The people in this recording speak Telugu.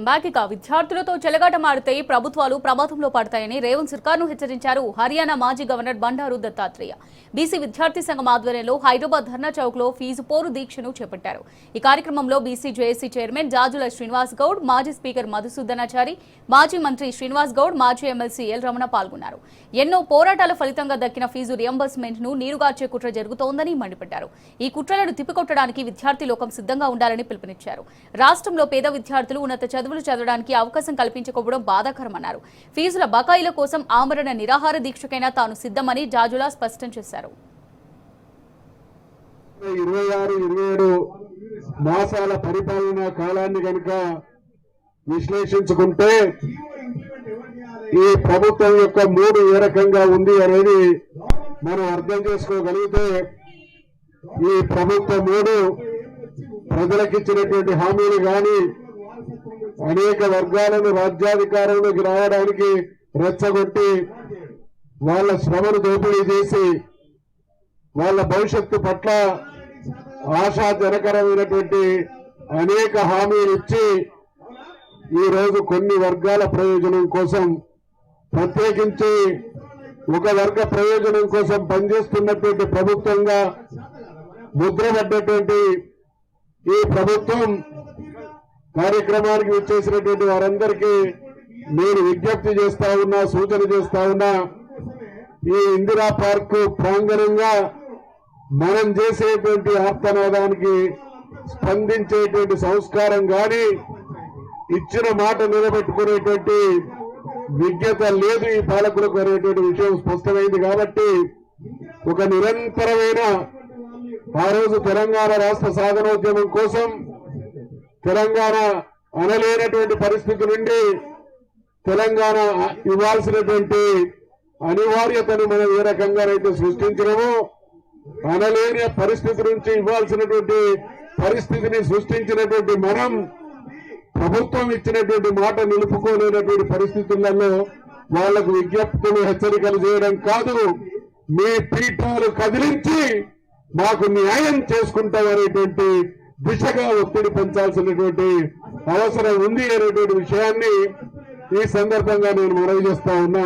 బాకిక విద్యార్థులతో చెలగాటమాడితే ప్రభుత్వాలు ప్రమాదంలో పడతాయని రేవంత్ సర్కార్ను హెచ్చరించారు హర్యానా మాజీ గవర్నర్ బండారు దత్తాత్రేయ. బీసీ విద్యార్థి సంఘం ఆధ్వర్యంలో హైదరాబాద్ ధర్నా చౌక్ లో ఫీజు పోరు దీక్షను చేపట్టారు. ఈ కార్యక్రమంలో BC JAC chairman Jajula Srinivas Goud, మాజీ స్పీకర్ మధుసూదనాచారి, మాజీ మంత్రి శ్రీనివాస్ గౌడ్, మాజీ ఎమ్మెల్సీ ఎల్ రమణ పాల్గొన్నారు. ఎన్నో పోరాటాల ఫలితంగా దక్కిన ఫీజు రియంబర్స్మెంట్ ను నీరుగార్చే కుట్ర జరుగుతోందని మండిపడ్డారు. ఈ కుట్రలను తిప్పికొట్టడానికి విద్యార్థి లోకం సిద్ధంగా ఉండాలని పిలుపునిచ్చారు. రాష్ట్రంలో పేద విద్యార్థులు ఉన్నత చదువులు చదవడానికి అవకాశం కల్పించకపోవడం బాధాకరమన్నారు. ఫీజుల బకాయిల కోసం ఆమరణ నిరాహార దీక్షకైనా తాను సిద్ధమని జాజులా స్పష్టం చేశారు. 26-27 మాసాల పరిపాలనా కాలాన్ని గనుక విశ్లేషించుకుంటే ఈ ప్రభుత్వం యొక్క మూడు ఏ రకంగా ఉంది అనేది మనం అర్థం చేసుకోగలిగితే, ఈ ప్రభుత్వం మూడు ప్రజలకిచ్చినటువంటి హామీలు గాని అనేక వర్గాలను రాజ్యాధికారంలోకి రావడానికి రెచ్చగొట్టి వాళ్ళ శ్రమను దోపిడీ చేసి వాళ్ళ భవిష్యత్తు పట్ల ఆశాజనకరమైనటువంటి అనేక హామీలు ఇచ్చి ఈరోజు కొన్ని వర్గాల ప్రయోజనం కోసం, ప్రత్యేకించి ఒక వర్గ ప్రయోజనం కోసం పనిచేస్తున్నటువంటి ప్రభుత్వంగా ముద్రపడ్డటువంటి ఈ ప్రభుత్వం కార్యక్రమానికి వచ్చేసినటువంటి వారందరికీ నేను విజ్ఞప్తి చేస్తా ఉన్నా, సూచన చేస్తా ఉన్నా. ఈ ఇందిరా పార్క్ ప్రాంగణంగా మనం చేసేటువంటి ఆర్తనాదానికి స్పందించేటువంటి సంస్కారం గాని, ఇచ్చిన మాట నిలబెట్టుకునేటువంటి విజ్ఞత లేదు ఈ పాలకులకు అనేటువంటి విషయం స్పష్టమైంది. కాబట్టి ఒక నిరంతరమైన ఆ రోజు తెలంగాణ రాష్ట్ర సాధనోద్యమం కోసం తెలంగాణ అనలేనటువంటి పరిస్థితి నుండి తెలంగాణ ఇవ్వాల్సినటువంటి అనివార్యతను మనం ఏ రకంగానైతే సృష్టించినామో, అనలేని పరిస్థితి నుంచి ఇవ్వాల్సినటువంటి పరిస్థితిని సృష్టించినటువంటి మనం ప్రభుత్వం ఇచ్చినటువంటి మాట నిలుపుకోలేనటువంటి పరిస్థితులలో వాళ్లకు విజ్ఞప్తులు, హెచ్చరికలు చేయడం కాదు, మీ పీఠాలు కదిలించి మాకు న్యాయం చేసుకుంటామనేటువంటి దిశగా ఒత్తిడి పెంచాల్సినటువంటి అవసరం ఉంది అనేటువంటి విషయాన్ని ఈ సందర్భంగా నేను మనవి చేస్తా ఉన్నా.